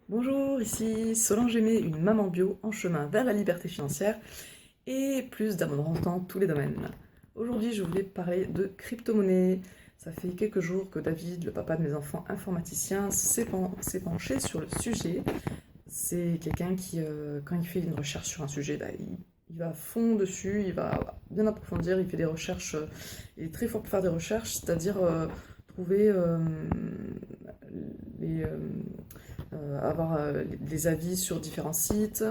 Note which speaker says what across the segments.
Speaker 1: Bonjour, ici Solange Aimé, une maman bio en chemin vers la liberté financière et plus d'abondance dans tous les domaines. Aujourd'hui, je voulais parler de crypto-monnaie. Ça fait quelques jours que David, le papa de mes enfants informaticiens, s'est penché sur le sujet. C'est quelqu'un qui, quand il fait une recherche sur un sujet, bah, il va à fond dessus, il va bien approfondir, il fait des recherches, il est très fort pour faire des recherches, c'est-à-dire trouver les, avoir des avis sur différents sites,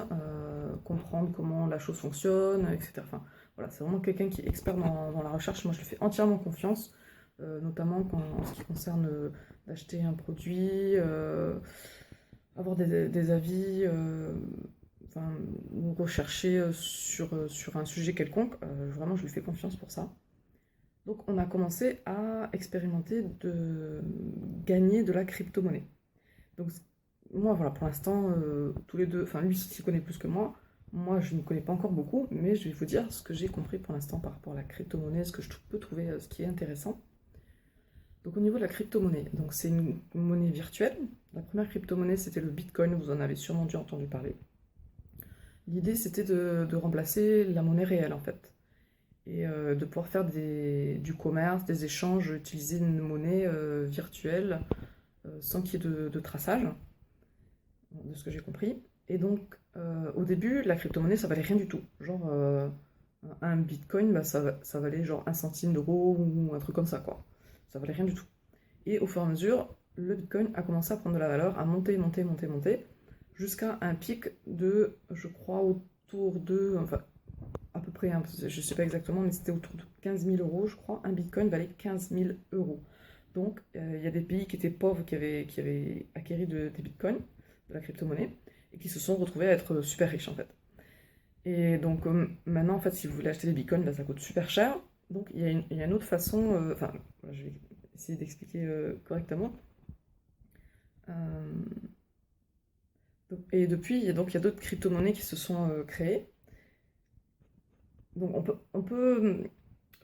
Speaker 1: comprendre comment la chose fonctionne, etc. Enfin, voilà, c'est vraiment quelqu'un qui est expert dans la recherche. Moi, je lui fais entièrement confiance, notamment en ce qui concerne d'acheter un produit, avoir des avis, enfin, ou rechercher sur un sujet quelconque. Vraiment, je lui fais confiance pour ça. Donc, on a commencé à expérimenter de gagner de la crypto-monnaie. Donc, moi, voilà, pour l'instant, tous les deux, enfin, lui s'y connaît plus que moi. Moi, je ne connais pas encore beaucoup, mais je vais vous dire ce que j'ai compris pour l'instant par rapport à la crypto-monnaie, ce que je peux trouver, ce qui est intéressant. Donc, au niveau de la crypto-monnaie, donc c'est une monnaie virtuelle. La première crypto-monnaie, c'était le Bitcoin, vous en avez sûrement dû entendu parler. L'idée, c'était de remplacer la monnaie réelle, en fait, et de pouvoir faire du commerce, des échanges, utiliser une monnaie virtuelle sans qu'il y ait de traçage, de ce que j'ai compris. Et donc, au début, la crypto-monnaie, ça valait rien du tout. Genre, un bitcoin, bah, ça valait genre 1 centime d'euro ou un truc comme ça, quoi. Ça valait rien du tout. Et au fur et à mesure, le bitcoin a commencé à prendre de la valeur, à monter, monter, monter, monter, jusqu'à un pic de, je crois, autour de, enfin, à peu près, hein, je sais pas exactement, mais c'était autour de 15 000 euros, je crois. Un bitcoin valait 15 000 euros. Donc, il y a des pays qui étaient pauvres, qui avaient acquéri des bitcoins, de la crypto-monnaie, et qui se sont retrouvés à être super riches, en fait. Et donc, maintenant, en fait, si vous voulez acheter des bitcoins, bah, ça coûte super cher. Donc, il y a une autre façon, enfin, je vais essayer d'expliquer correctement. Euh, et depuis, il y a d'autres crypto-monnaies qui se sont créées. Donc, on peut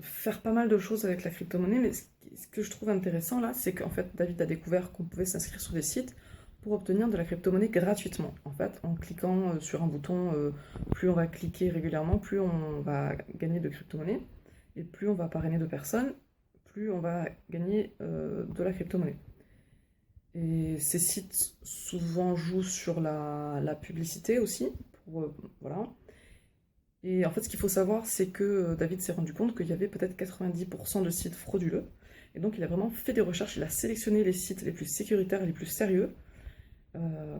Speaker 1: faire pas mal de choses avec la crypto-monnaie, mais ce que je trouve intéressant là, c'est qu'en fait, David a découvert qu'on pouvait s'inscrire sur des sites pour obtenir de la crypto-monnaie gratuitement. En fait, en cliquant sur un bouton, plus on va cliquer régulièrement, plus on va gagner de crypto-monnaie, et plus on va parrainer de personnes, plus on va gagner de la crypto-monnaie. Et ces sites souvent jouent sur la publicité aussi, voilà. Et en fait, ce qu'il faut savoir, c'est que David s'est rendu compte qu'il y avait peut-être 90% de sites frauduleux. Et donc, il a vraiment fait des recherches, il a sélectionné les sites les plus sécuritaires, les plus sérieux. Euh,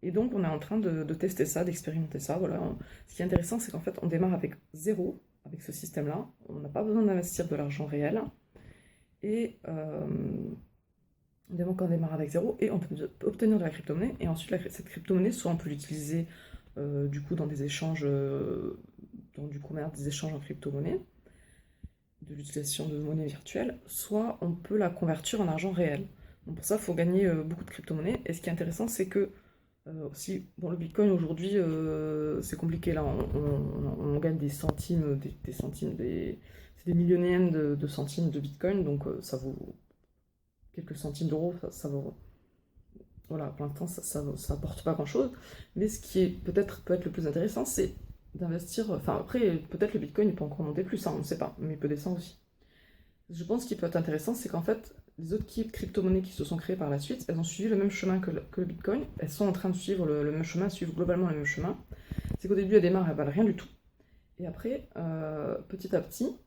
Speaker 1: et donc, on est en train de tester ça, d'expérimenter ça. Voilà. Ce qui est intéressant, c'est qu'en fait, on démarre avec zéro, avec ce système-là. On n'a pas besoin d'investir de l'argent réel. Et on démarre avec zéro et on peut obtenir de la crypto-monnaie. Et ensuite, cette crypto-monnaie, soit on peut l'utiliser du coup dans des échanges, dans du commerce, des échanges en crypto-monnaie, de l'utilisation de monnaie virtuelle, soit on peut la convertir en argent réel. Donc pour ça, il faut gagner beaucoup de crypto-monnaie. Et ce qui est intéressant, c'est que si, bon, le Bitcoin aujourd'hui, c'est compliqué là, on gagne des centimes, des centimes, c'est des millionièmes de centimes de Bitcoin, donc ça vaut quelques centimes d'euros, ça vaut, voilà, pour l'instant, ça apporte pas grand-chose. Mais ce qui est peut-être peut être le plus intéressant, c'est d'investir. Enfin, après, peut-être le Bitcoin il peut encore monter plus, hein, on ne sait pas, mais il peut descendre aussi. Je pense qu'il peut être intéressant, c'est qu'en fait, les autres crypto-monnaies qui se sont créées par la suite, elles ont suivi le même chemin que le Bitcoin. Elles sont en train de suivre le même chemin, suivent globalement le même chemin. C'est qu'au début, elles démarrent, elles valent rien du tout. Et après, petit à petit,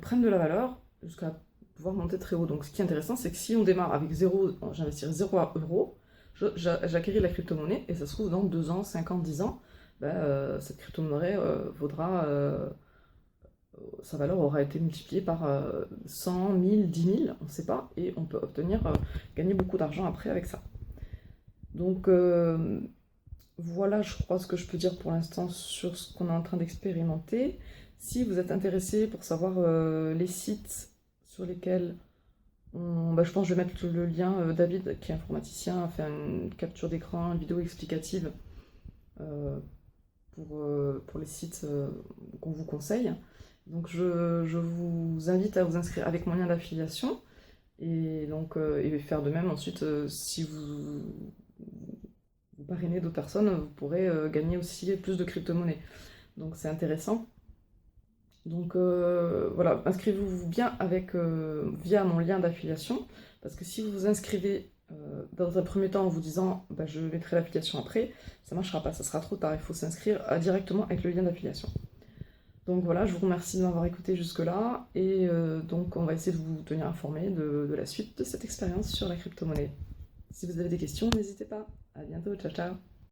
Speaker 1: prennent de la valeur jusqu'à pouvoir monter très haut. Donc ce qui est intéressant, c'est que si on démarre avec 0, j'investirai 0 euros, j'acquéris la crypto-monnaie et ça se trouve dans 2 ans, 5 ans, 10 ans, ben, cette crypto-monnaie vaudra, sa valeur aura été multipliée par 100, 1000, 10 000, on ne sait pas, et on peut obtenir, gagner beaucoup d'argent après avec ça. Donc voilà, je crois ce que je peux dire pour l'instant sur ce qu'on est en train d'expérimenter. Si vous êtes intéressé pour savoir les sites sur lesquels bah, je pense que je vais mettre le lien. David, qui est informaticien, a fait une capture d'écran, une vidéo explicative euh, pour les sites qu'on vous conseille. Donc je vous invite à vous inscrire avec mon lien d'affiliation. Et donc, et faire de même ensuite, si vous parrainez d'autres personnes, vous pourrez gagner aussi plus de crypto-monnaies. Donc c'est intéressant. Donc voilà, inscrivez-vous bien via mon lien d'affiliation, parce que si vous vous inscrivez dans un premier temps en vous disant bah, je mettrai l'affiliation après, ça ne marchera pas, ça sera trop tard, il faut s'inscrire directement avec le lien d'affiliation. Donc voilà, je vous remercie de m'avoir écouté jusque-là, et donc on va essayer de vous tenir informé de la suite de cette expérience sur la crypto-monnaie. Si vous avez des questions, n'hésitez pas. À bientôt, ciao ciao.